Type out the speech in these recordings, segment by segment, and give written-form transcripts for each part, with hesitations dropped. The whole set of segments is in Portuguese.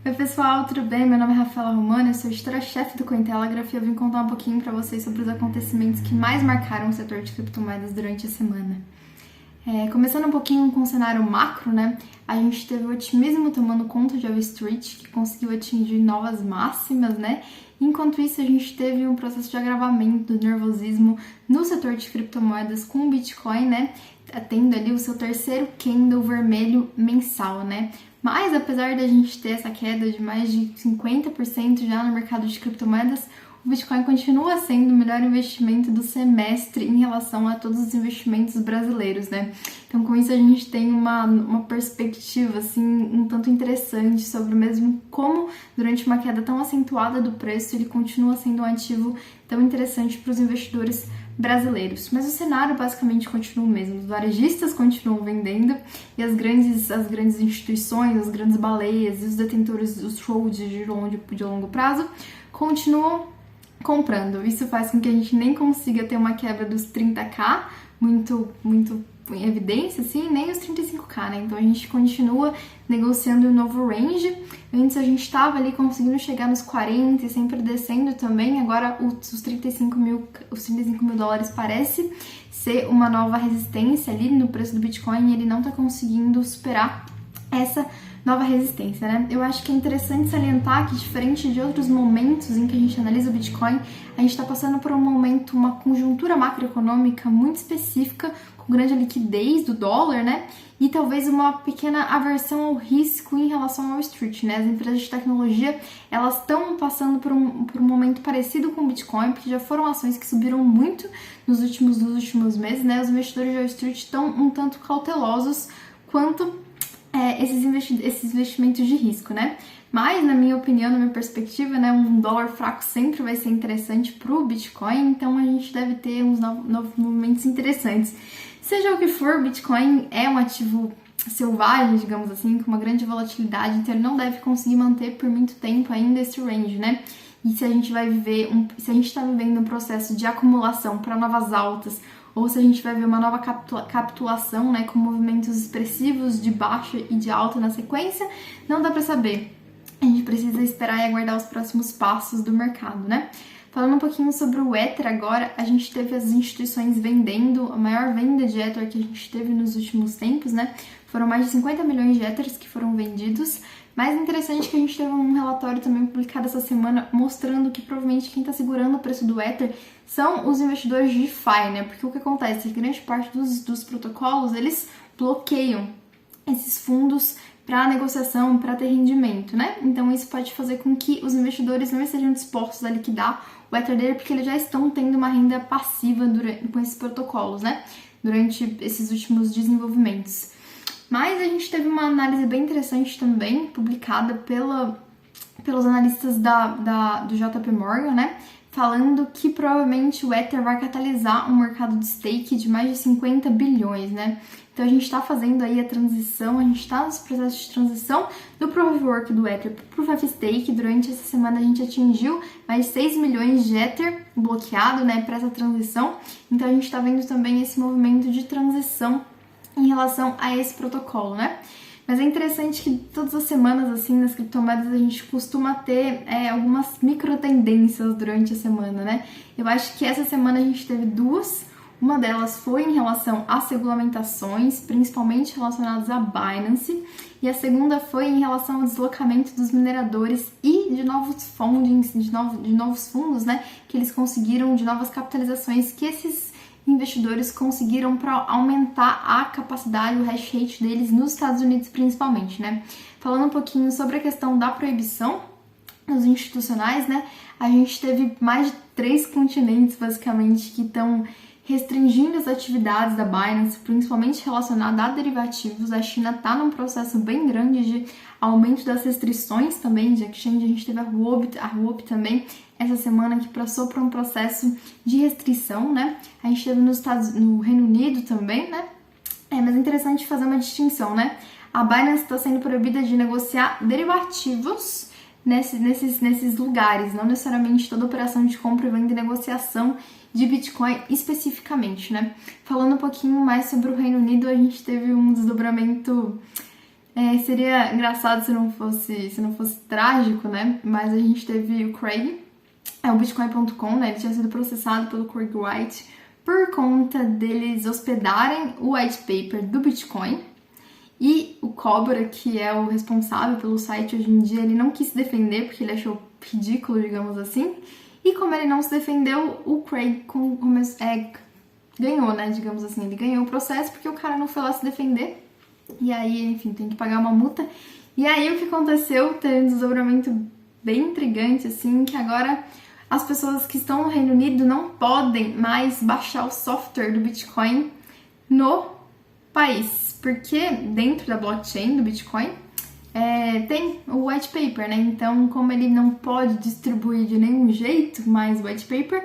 Oi pessoal, tudo bem? Meu nome é Rafaela Romano, eu sou editora-chefe do Cointelegraph e eu vim contar um pouquinho para vocês sobre os acontecimentos que mais marcaram o setor de criptomoedas durante a semana. Começando um pouquinho com o cenário macro, né? A gente teve o otimismo tomando conta de Wall Street, que conseguiu atingir novas máximas, né? Enquanto isso, a gente teve um processo de agravamento do nervosismo no setor de criptomoedas com o Bitcoin, né? Tendo ali o seu terceiro candle vermelho mensal, né? Mas apesar da gente ter essa queda de mais de 50% já no mercado de criptomoedas, o Bitcoin continua sendo o melhor investimento do semestre em relação a todos os investimentos brasileiros, né? Então, com isso, a gente tem uma perspectiva, assim, um tanto interessante sobre mesmo como, durante uma queda tão acentuada do preço, ele continua sendo um ativo tão interessante para os investidores brasileiros. Mas o cenário basicamente continua o mesmo. Os varejistas continuam vendendo e as grandes instituições, as grandes baleias e os detentores dos holds de longo prazo continuam comprando. Isso faz com que a gente nem consiga ter uma quebra dos 30k muito em evidência, assim, nem os 35k, né? Então a gente continua negociando um novo range. Antes a gente estava ali conseguindo chegar nos 40 e sempre descendo também. Agora os 35 mil dólares parece ser uma nova resistência ali no preço do Bitcoin e ele não está conseguindo superar essa nova resistência, né? Eu acho que é interessante salientar que, diferente de outros momentos em que a gente analisa o Bitcoin, a gente está passando por um momento, uma conjuntura macroeconômica muito específica, com grande liquidez do dólar, né? E talvez uma pequena aversão ao risco em relação ao Wall Street, né? As empresas de tecnologia, elas estão passando por um momento parecido com o Bitcoin, porque já foram ações que subiram muito nos últimos meses, né? Os investidores de Wall Street estão um tanto cautelosos quanto esses investimentos de risco, né? Mas, na minha opinião, na minha perspectiva, né, um dólar fraco sempre vai ser interessante para o Bitcoin, então a gente deve ter uns novos movimentos interessantes. Seja o que for, Bitcoin é um ativo selvagem, digamos assim, com uma grande volatilidade, então ele não deve conseguir manter por muito tempo ainda esse range, né? E se a gente vai se a gente está vivendo um processo de acumulação para novas altas, ou se a gente vai ver uma nova capitulação, né, com movimentos expressivos de baixa e de alta na sequência, não dá para saber. A gente precisa esperar e aguardar os próximos passos do mercado, né? Falando um pouquinho sobre o Ether agora, a gente teve as instituições vendendo, a maior venda de Ether que a gente teve nos últimos tempos, né? Foram mais de 50 milhões de Ethers que foram vendidos. Mais interessante que a gente teve um relatório também publicado essa semana mostrando que provavelmente quem está segurando o preço do Ether são os investidores de DeFi, né? Porque o que acontece é que grande parte dos protocolos, eles bloqueiam esses fundos para negociação, para ter rendimento, né? Então isso pode fazer com que os investidores não estejam dispostos a liquidar o Ether dele, porque eles já estão tendo uma renda passiva com esses protocolos, né? Durante esses últimos desenvolvimentos. Mas a gente teve uma análise bem interessante também, publicada pelos analistas do JP Morgan, né? Falando que provavelmente o Ether vai catalisar um mercado de stake de mais de 50 bilhões, né? Então a gente está fazendo aí a transição, a gente está nos processos de transição do Proof of Work do Ether para o Proof of Stake. Durante essa semana a gente atingiu mais de 6 milhões de Ether bloqueado, né, para essa transição. Então a gente está vendo também esse movimento de transição em relação a esse protocolo, né? Mas é interessante que todas as semanas, assim, nas criptomoedas, a gente costuma ter algumas micro tendências durante a semana, né? Eu acho que essa semana a gente teve duas. Uma delas foi em relação às regulamentações, principalmente relacionadas à Binance, e a segunda foi em relação ao deslocamento dos mineradores e de novos fundings, de novos fundos, né? Que eles conseguiram, de novas capitalizações que esses investidores conseguiram para aumentar a capacidade, o hash rate deles nos Estados Unidos principalmente, né? Falando um pouquinho sobre a questão da proibição dos institucionais, né? A gente teve mais de 3 continentes, basicamente, que estão restringindo as atividades da Binance, principalmente relacionada a derivativos. A China está num processo bem grande de aumento das restrições também de exchange. A gente teve a Huobi também essa semana que passou por um processo de restrição, né? A gente teve no Reino Unido também, né? Mas é interessante fazer uma distinção, né? A Binance está sendo proibida de negociar derivativos nesses lugares, não necessariamente toda operação de compra e venda e negociação de Bitcoin especificamente, né? Falando um pouquinho mais sobre o Reino Unido, a gente teve um desdobramento Seria engraçado se não fosse trágico, né? Mas a gente teve o Craig, o Bitcoin.com, né? Ele tinha sido processado pelo Craig Wright por conta deles hospedarem o white paper do Bitcoin. E o Cobra, que é o responsável pelo site hoje em dia, ele não quis se defender porque ele achou ridículo, digamos assim. E como ele não se defendeu, o Craig ganhou, né? Digamos assim, ele ganhou o processo porque o cara não foi lá se defender. E aí, enfim, tem que pagar uma multa. E aí o que aconteceu? Teve um desdobramento bem intrigante, assim, que agora as pessoas que estão no Reino Unido não podem mais baixar o software do Bitcoin no país. Porque dentro da blockchain do Bitcoin tem o white paper, né? Então, como ele não pode distribuir de nenhum jeito mais o white paper,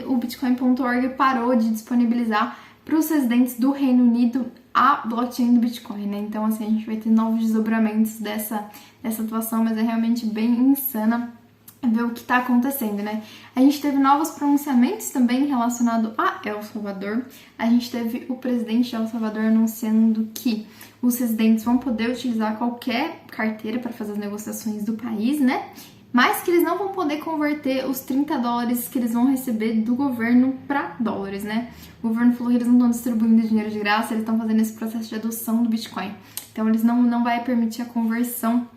o Bitcoin.org parou de disponibilizar para os residentes do Reino Unido a blockchain do Bitcoin, né? Então, assim, a gente vai ter novos desdobramentos dessa atuação, mas é realmente bem insana ver o que está acontecendo, né? A gente teve novos pronunciamentos também relacionados a El Salvador. A gente teve o presidente de El Salvador anunciando que os residentes vão poder utilizar qualquer carteira para fazer as negociações do país, né? Mas que eles não vão poder converter os $30 que eles vão receber do governo para dólares, né? O governo falou que eles não estão distribuindo dinheiro de graça, eles estão fazendo esse processo de adoção do Bitcoin. Então, eles não vai permitir a conversão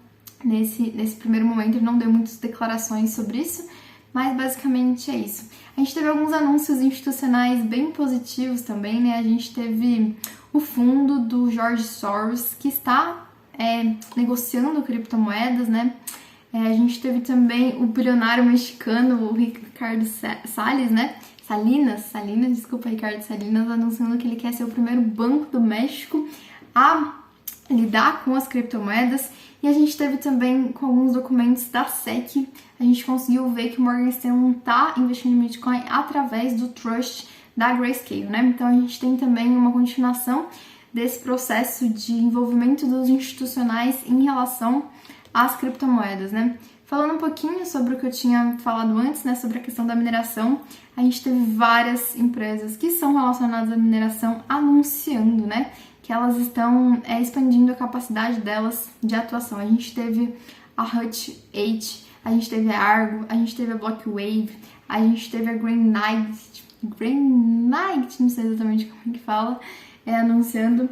nesse primeiro momento. Ele não deu muitas declarações sobre isso, mas basicamente é isso. A gente teve alguns anúncios institucionais bem positivos também, né? A gente teve o fundo do George Soros, que está negociando criptomoedas, né? A gente teve também o bilionário mexicano, o Ricardo Salles, né? Salinas, desculpa, Ricardo Salinas, anunciando que ele quer ser o primeiro banco do México a lidar com as criptomoedas. E a gente teve também, com alguns documentos da SEC, a gente conseguiu ver que o Morgan Stanley está investindo em Bitcoin através do trust da Grayscale, né? Então a gente tem também uma continuação desse processo de envolvimento dos institucionais em relação às criptomoedas, né? Falando um pouquinho sobre o que eu tinha falado antes, né, sobre a questão da mineração, a gente teve várias empresas que são relacionadas à mineração anunciando, né, que elas estão expandindo a capacidade delas de atuação. A gente teve a Hut 8, a gente teve a Argo, a gente teve a Blockwave, a gente teve a Granite, não sei exatamente como é que fala, anunciando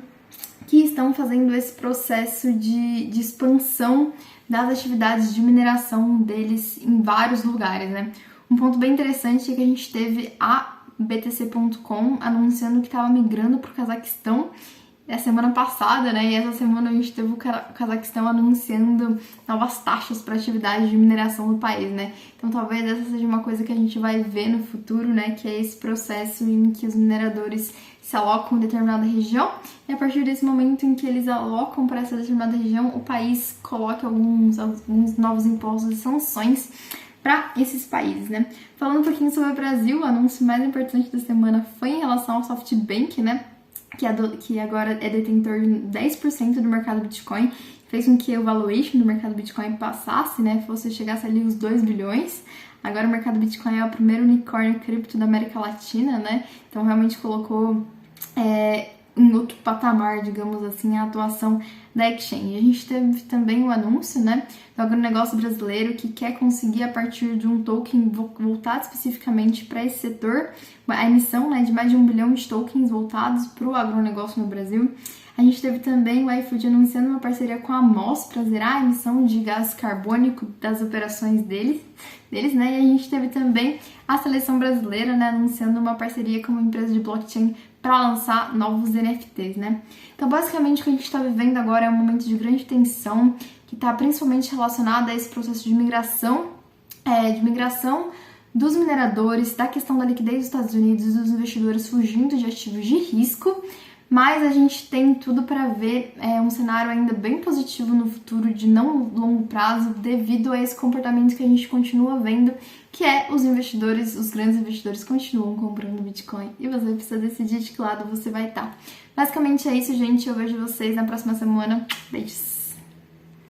que estão fazendo esse processo de expansão das atividades de mineração deles em vários lugares, né? Um ponto bem interessante é que a gente teve a BTC.com anunciando que estava migrando para o Cazaquistão a semana passada, né? E essa semana a gente teve o Cazaquistão anunciando novas taxas para atividade de mineração no país, né? Então talvez essa seja uma coisa que a gente vai ver no futuro, né? Que é esse processo em que os mineradores se alocam em determinada região e a partir desse momento em que eles alocam para essa determinada região, o país coloca alguns novos impostos e sanções para esses países, né? Falando um pouquinho sobre o Brasil, o anúncio mais importante da semana foi em relação ao SoftBank, né? Que agora é detentor de 10% do mercado Bitcoin, fez com que o valuation do mercado Bitcoin passasse, né? Chegasse ali os 2 bilhões. Agora o mercado Bitcoin é o primeiro unicórnio cripto da América Latina, né? Então realmente colocou em outro patamar, digamos assim, a atuação da exchange. A gente teve também o anúncio, né, do agronegócio brasileiro que quer conseguir, a partir de um token voltado especificamente para esse setor, a emissão, né, de mais de 1 bilhão de tokens voltados para o agronegócio no Brasil. A gente teve também o iFood anunciando uma parceria com a Moss para zerar a emissão de gás carbônico das operações deles, né? E a gente teve também a Seleção Brasileira, né, anunciando uma parceria com uma empresa de blockchain para lançar novos NFTs, né? Então, basicamente, o que a gente está vivendo agora é um momento de grande tensão, que está principalmente relacionado a esse processo de migração dos mineradores, da questão da liquidez dos Estados Unidos e dos investidores fugindo de ativos de risco. Mas a gente tem tudo para ver um cenário ainda bem positivo no futuro, de não longo prazo, devido a esse comportamento que a gente continua vendo, que é os grandes investidores continuam comprando Bitcoin e você precisa decidir de que lado você vai estar. Basicamente é isso, gente. Eu vejo vocês na próxima semana. Beijos!